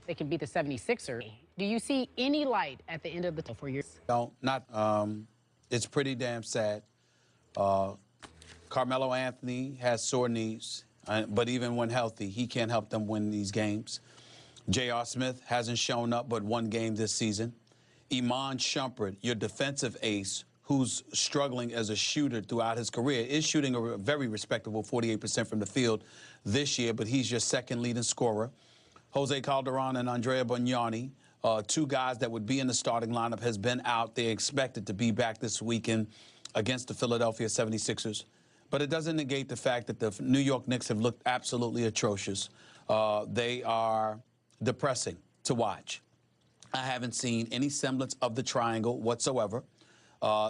they can beat the 76ers. Do you see any light at the end of the tunnel for your? No, not. It's pretty damn sad. Carmelo Anthony has sore knees, but even when healthy, he can't help them win these games. J.R. Smith hasn't shown up but one game this season. Iman Shumpert, your defensive ace, who's struggling as a shooter throughout his career, is shooting a very respectable 48% from the field this year, but he's your second leading scorer. Jose Calderon and Andrea Bargnani, two guys that would be in the starting lineup, has been out. They're expected to be back this weekend against the Philadelphia 76ers. But it doesn't negate the fact that the New York Knicks have looked absolutely atrocious. They are depressing to watch. I haven't seen any semblance of the triangle whatsoever.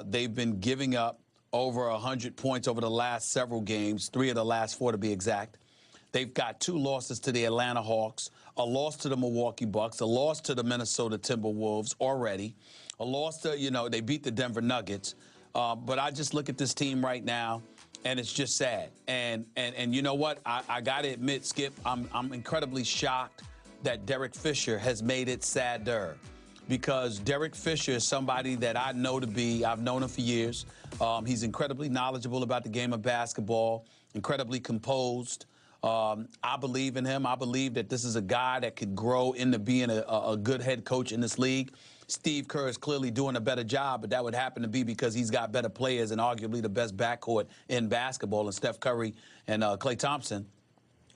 They've been giving up over 100 points over the last several games, 3 of the last 4 to be exact. They've got 2 losses to the Atlanta Hawks, a loss to the Milwaukee Bucks, a loss to the Minnesota Timberwolves already, a loss to, they beat the Denver Nuggets. But I just look at this team right now, and it's just sad. And you know what? I got to admit, Skip, I'm incredibly shocked that Derek Fisher has made it sadder, because Derek Fisher is somebody that I know to be, I've known him for years. He's incredibly knowledgeable about the game of basketball, incredibly composed. I believe in him. I believe that this is a guy that could grow into being a good head coach in this league. Steve Kerr is clearly doing a better job, but that would happen to be because he's got better players and arguably the best backcourt in basketball, and Steph Curry and Klay Thompson.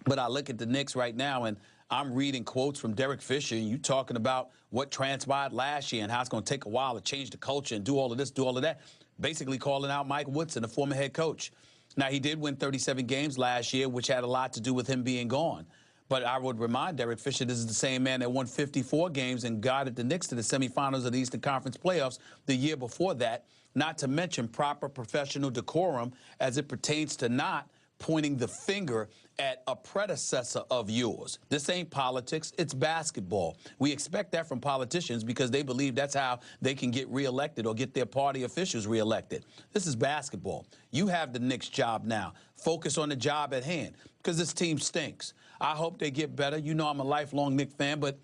But I look at the Knicks right now, and I'm reading quotes from Derek Fisher, and you talking about what transpired last year and how it's going to take a while to change the culture and do all of this, do all of that, basically calling out Mike Woodson, the former head coach. Now, he did win 37 games last year, which had a lot to do with him being gone. But I would remind Derek Fisher, this is the same man that won 54 games and guided the Knicks to the semifinals of the Eastern Conference playoffs the year before that, not to mention proper professional decorum as it pertains to not pointing the finger at a predecessor of yours. This ain't politics, it's basketball. We expect that from politicians because they believe that's how they can get reelected or get their party officials reelected. This is basketball. You have the Knicks job now. Focus on the job at hand because this team stinks. I hope they get better. You know I'm a lifelong Knicks fan, but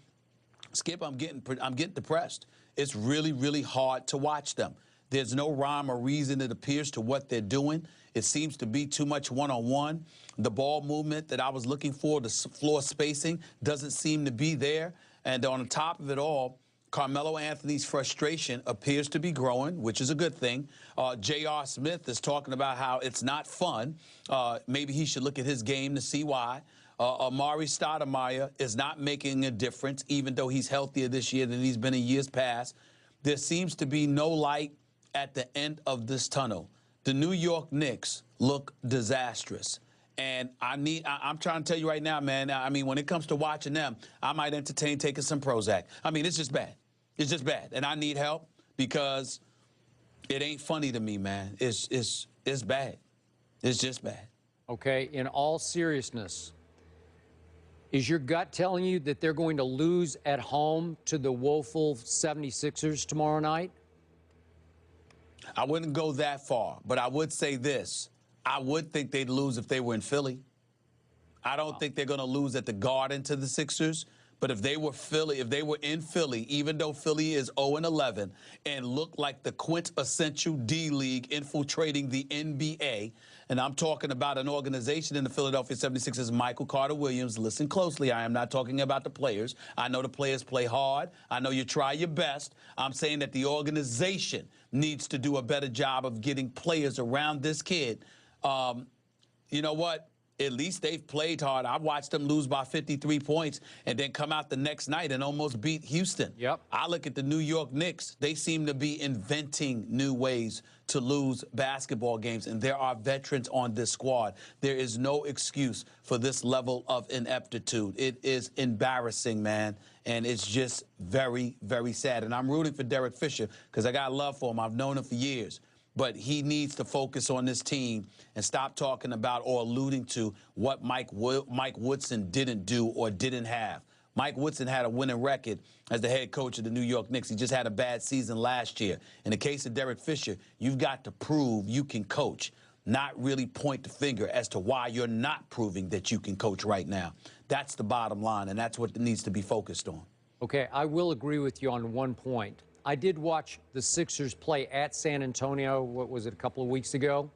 Skip, I'm getting depressed. It's really, really hard to watch them. There's no rhyme or reason, it appears, to what they're doing. It seems to be too much one-on-one. The ball movement that I was looking for, the floor spacing, doesn't seem to be there. And on top of it all, Carmelo Anthony's frustration appears to be growing, which is a good thing. J.R. Smith is talking about how it's not fun. Maybe he should look at his game to see why. Amari Stoudemire is not making a difference, even though he's healthier this year than he's been in years past. There seems to be no light at the end of this tunnel. The New York Knicks look disastrous. And I'm trying to tell you right now, man, I mean, when it comes to watching them, I might entertain taking some Prozac. I mean, it's just bad. It's just bad. And I need help because it ain't funny to me, man. It's bad. It's just bad. Okay, in all seriousness, is your gut telling you that they're going to lose at home to the woeful 76ers tomorrow night? I wouldn't go that far, but I would say this. I would think they'd lose if they were in Philly. I don't think they're going to lose at the Garden to the Sixers. But if they were in Philly, even though Philly is 0-11 and look like the quintessential D-League infiltrating the NBA, and I'm talking about an organization in the Philadelphia 76ers, Michael Carter Williams. Listen closely. I am not talking about the players. I know the players play hard. I know you try your best. I'm saying that the organization needs to do a better job of getting players around this kid. You know what? At least they've played hard. I watched them lose by 53 points and then come out the next night and almost beat Houston. Yep. I look at the New York Knicks. They seem to be inventing new ways to lose basketball games, and there are veterans on this squad. There is no excuse for this level of ineptitude. It is embarrassing, man, and it's just very, very sad. And I'm rooting for Derek Fisher because I got love for him. I've known him for years. But he needs to focus on this team and stop talking about or alluding to what Mike Woodson didn't do or didn't have. Mike Woodson had a winning record as the head coach of the New York Knicks. He just had a bad season last year. In the case of Derek Fisher, you've got to prove you can coach. not really point the finger as to why you're not proving that you can coach right now. That's the bottom line, and that's what needs to be focused on. Okay, I will agree with you on one point. I did watch the Sixers play at San Antonio, what was it, a couple of weeks ago?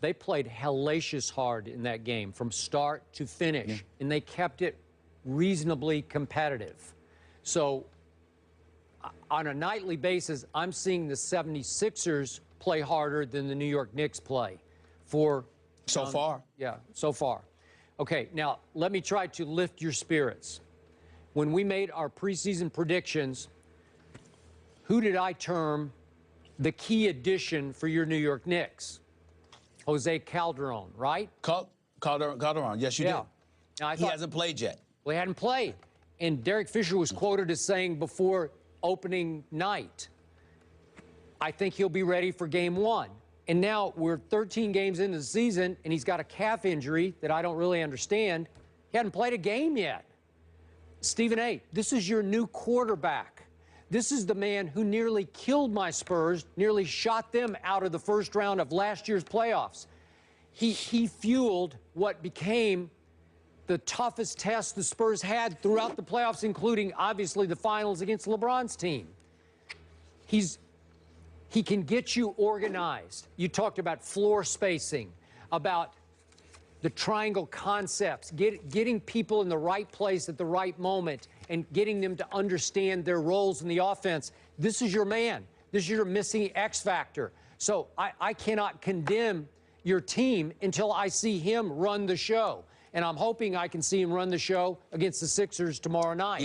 They played hellacious hard in that game from start to finish, and they kept it reasonably competitive. So on a nightly basis, I'm seeing the 76ers play harder than the New York Knicks play for So far. Yeah, so far. Okay, now let me try to lift your spirits. When we made our preseason predictions, who did I term the key addition for your New York Knicks? Jose Calderon, right? Calderon, yes, you did. Now, He hasn't played yet. Well, he hadn't played. And Derek Fisher was quoted as saying before opening night, I think he'll be ready for game one. And now we're 13 games into the season, and he's got a calf injury that I don't really understand. He hadn't played a game yet. Stephen A., this is your new quarterback. This is the man who nearly killed my Spurs, nearly shot them out of the first round of last year's playoffs. He fueled what became the toughest test the Spurs had throughout the playoffs, including, obviously, the finals against LeBron's team. He can get you organized. You talked about floor spacing, about the triangle concepts, getting people in the right place at the right moment and getting them to understand their roles in the offense. This is your man. This is your missing X factor. So I cannot condemn your team until I see him run the show. And I'm hoping I can see him run the show against the Sixers tomorrow night.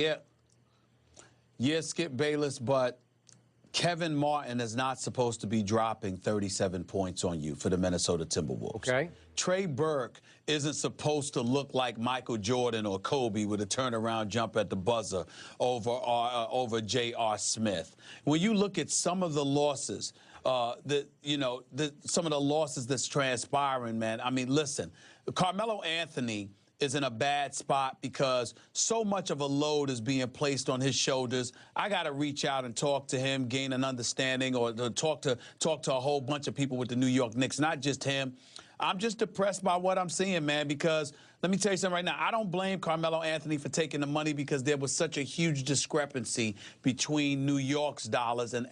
Yeah, Skip Bayless, but Kevin Martin is not supposed to be dropping 37 points on you for the Minnesota Timberwolves. Okay. Trey Burke isn't supposed to look like Michael Jordan or Kobe with a turnaround jump at the buzzer over J.R. Smith. When you look at some of the losses, some of the losses that's transpiring, man, I mean, listen, Carmelo Anthony is in a bad spot because so much of a load is being placed on his shoulders. I got to reach out and talk to him, gain an understanding, or to talk to a whole bunch of people with the New York Knicks, not just him. I'm just depressed by what I'm seeing, man, because let me tell you something right now. I don't blame Carmelo Anthony for taking the money because there was such a huge discrepancy between New York's dollars and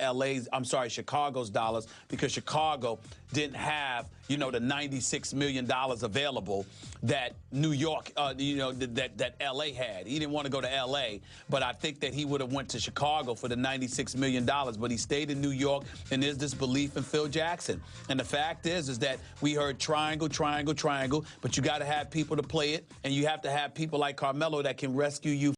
Chicago's dollars, because Chicago didn't have, the $96 million available that New York, that L.A. had. He didn't want to go to L.A., but I think that he would have went to Chicago for the $96 million, but he stayed in New York, and there's this belief in Phil Jackson. And the fact is that we heard triangle, triangle, triangle, but you got to have people to play it, and you have to have people like Carmelo that can rescue you